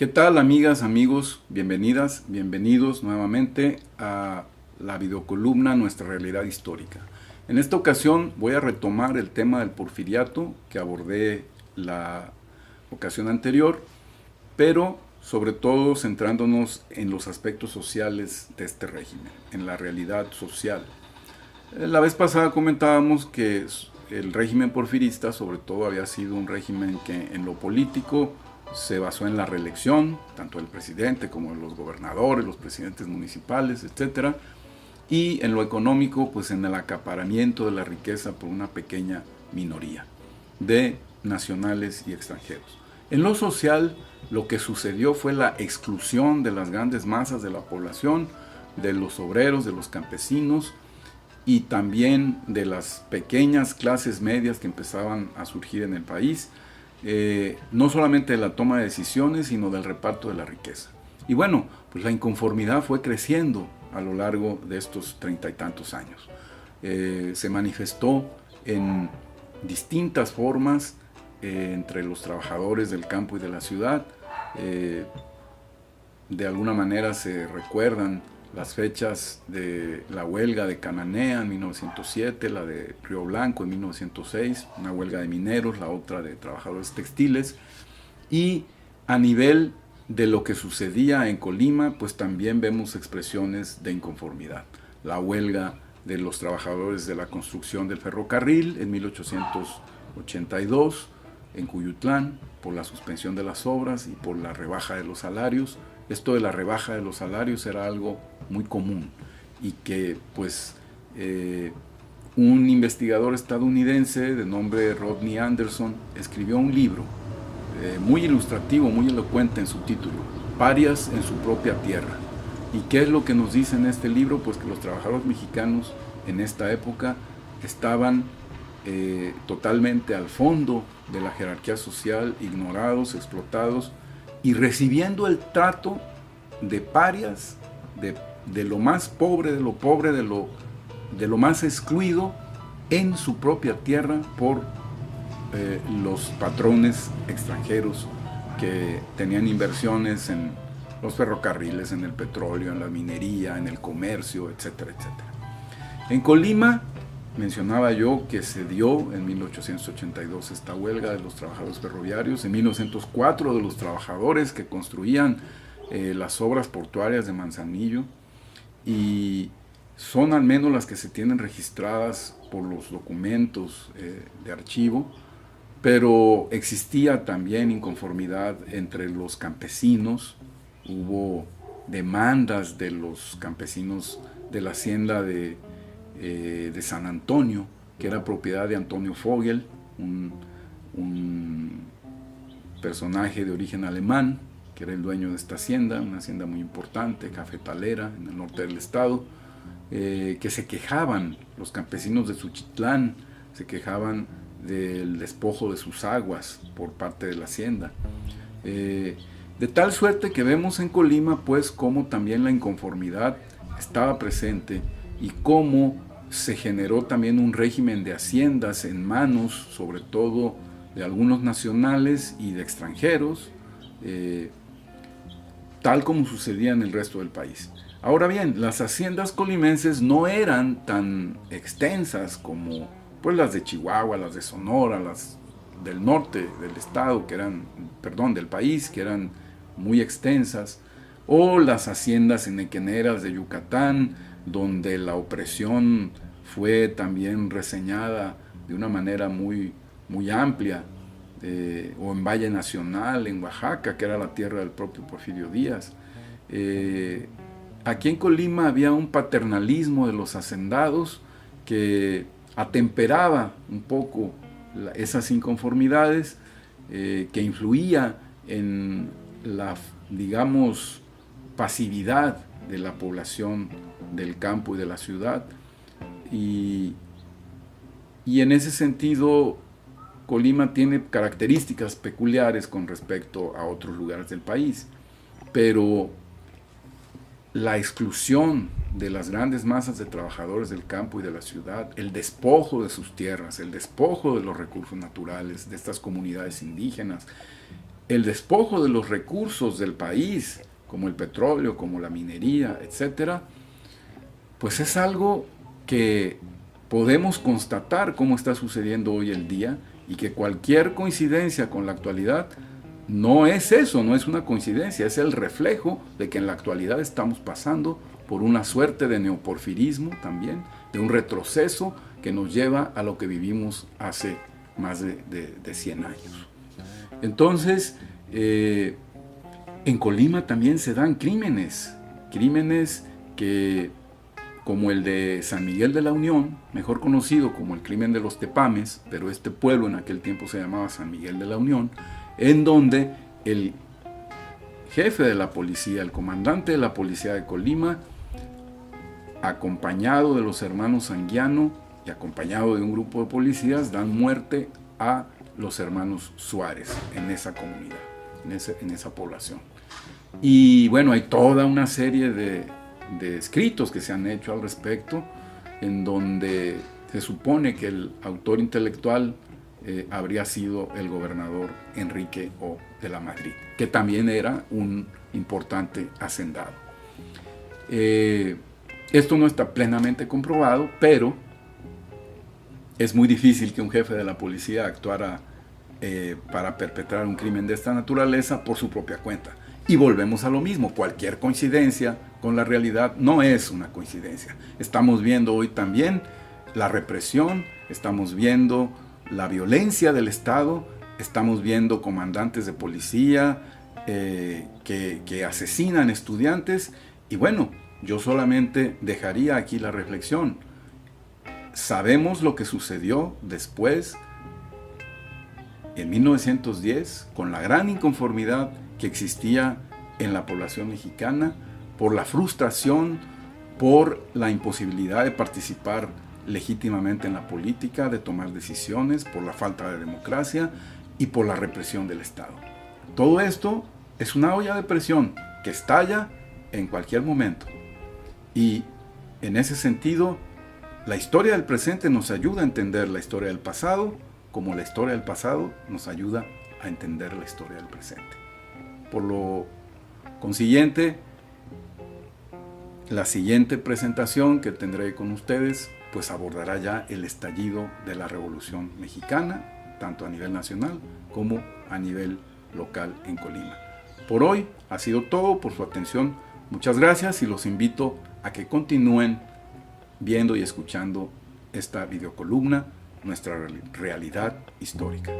¿Qué tal, amigas, amigos? Bienvenidas, bienvenidos nuevamente a la videocolumna Nuestra Realidad Histórica. En esta ocasión voy a retomar el tema del porfiriato que abordé la ocasión anterior, pero sobre todo centrándonos en los aspectos sociales de este régimen, en la realidad social. La vez pasada comentábamos que el régimen porfirista sobre todo había sido un régimen que en lo político se basó en la reelección, tanto del presidente como de los gobernadores, los presidentes municipales, etc. Y en lo económico, pues en el acaparamiento de la riqueza por una pequeña minoría de nacionales y extranjeros. En lo social, lo que sucedió fue la exclusión de las grandes masas de la población, de los obreros, de los campesinos, y también de las pequeñas clases medias que empezaban a surgir en el país, no solamente de la toma de decisiones, sino del reparto de la riqueza. Y bueno, pues la inconformidad fue creciendo a lo largo de estos 30 y tantos años. Se manifestó en distintas formas entre los trabajadores del campo y de la ciudad. De alguna manera se recuerdan las fechas de la huelga de Cananea en 1907, la de Río Blanco en 1906, una huelga de mineros, la otra de trabajadores textiles. Y a nivel de lo que sucedía en Colima, pues también vemos expresiones de inconformidad. La huelga de los trabajadores de la construcción del ferrocarril en 1882 en Cuyutlán, por la suspensión de las obras y por la rebaja de los salarios. Esto de la rebaja de los salarios era algo muy común y que pues un investigador estadounidense de nombre Rodney Anderson escribió un libro muy ilustrativo, muy elocuente en su título, Parias en su propia tierra. ¿Y qué es lo que nos dice en este libro? Pues que los trabajadores mexicanos en esta época estaban totalmente al fondo de la jerarquía social, ignorados, explotados y recibiendo el trato de parias, de lo más pobre, de lo más excluido en su propia tierra por los patrones extranjeros que tenían inversiones en los ferrocarriles, en el petróleo, en la minería, en el comercio, etcétera, etcétera. En Colima, mencionaba yo que se dio en 1882 esta huelga de los trabajadores ferroviarios, en 1904 de los trabajadores que construían las obras portuarias de Manzanillo, y son al menos las que se tienen registradas por los documentos de archivo, pero existía también inconformidad entre los campesinos. Hubo demandas de los campesinos de la hacienda de San Antonio, que era propiedad de Antonio Vogel, un personaje de origen alemán, que era el dueño de esta hacienda, una hacienda muy importante, cafetalera, en el norte del estado, que se quejaban, los campesinos de Suchitlán, se quejaban del despojo de sus aguas por parte de la hacienda. De tal suerte que vemos en Colima, pues, cómo también la inconformidad estaba presente y cómo se generó también un régimen de haciendas en manos, sobre todo de algunos nacionales y de extranjeros, tal como sucedía en el resto del país. Ahora bien, las haciendas colimenses no eran tan extensas como pues las de Chihuahua, las de Sonora, las del norte del estado, del país, que eran muy extensas, o las haciendas henequeneras de Yucatán, donde la opresión fue también reseñada de una manera muy, muy amplia, o en Valle Nacional, en Oaxaca, que era la tierra del propio Porfirio Díaz. Aquí en Colima había un paternalismo de los hacendados que atemperaba un poco esas inconformidades, que influía en la, digamos, pasividad de la población del campo y de la ciudad. Y en ese sentido, Colima tiene características peculiares con respecto a otros lugares del país, pero la exclusión de las grandes masas de trabajadores del campo y de la ciudad, el despojo de sus tierras, el despojo de los recursos naturales de estas comunidades indígenas, el despojo de los recursos del país, como el petróleo, como la minería, etcétera, pues es algo que podemos constatar cómo está sucediendo hoy el día, y que cualquier coincidencia con la actualidad no es eso, no es una coincidencia, es el reflejo de que en la actualidad estamos pasando por una suerte de neoporfirismo también, de un retroceso que nos lleva a lo que vivimos hace más de 100 años. Entonces, en Colima también se dan crímenes que, como el de San Miguel de la Unión, mejor conocido como el crimen de los Tepames, pero este pueblo en aquel tiempo se llamaba San Miguel de la Unión, en donde el jefe de la policía, el comandante de la policía de Colima, acompañado de los hermanos Anguiano y acompañado de un grupo de policías, dan muerte a los hermanos Suárez en esa comunidad, en esa población. Y bueno, hay toda una serie de escritos que se han hecho al respecto, en donde se supone que el autor intelectual habría sido el gobernador Enrique O. de la Madrid, que también era un importante hacendado. Esto no está plenamente comprobado, pero es muy difícil que un jefe de la policía actuara para perpetrar un crimen de esta naturaleza por su propia cuenta. Y volvemos a lo mismo, cualquier coincidencia con la realidad no es una coincidencia. Estamos viendo hoy también la represión, estamos viendo la violencia del Estado, estamos viendo comandantes de policía que asesinan estudiantes, y bueno, yo solamente dejaría aquí la reflexión. Sabemos lo que sucedió después, en 1910, con la gran inconformidad que existía en la población mexicana, por la frustración, por la imposibilidad de participar legítimamente en la política, de tomar decisiones, por la falta de democracia y por la represión del Estado. Todo esto es una olla de presión que estalla en cualquier momento. Y en ese sentido, la historia del presente nos ayuda a entender la historia del pasado, como la historia del pasado nos ayuda a entender la historia del presente. Por lo consiguiente, la siguiente presentación que tendré con ustedes pues abordará ya el estallido de la Revolución Mexicana, tanto a nivel nacional como a nivel local en Colima. Por hoy ha sido todo, por su atención. Muchas gracias y los invito a que continúen viendo y escuchando esta videocolumna, Nuestra Realidad Histórica.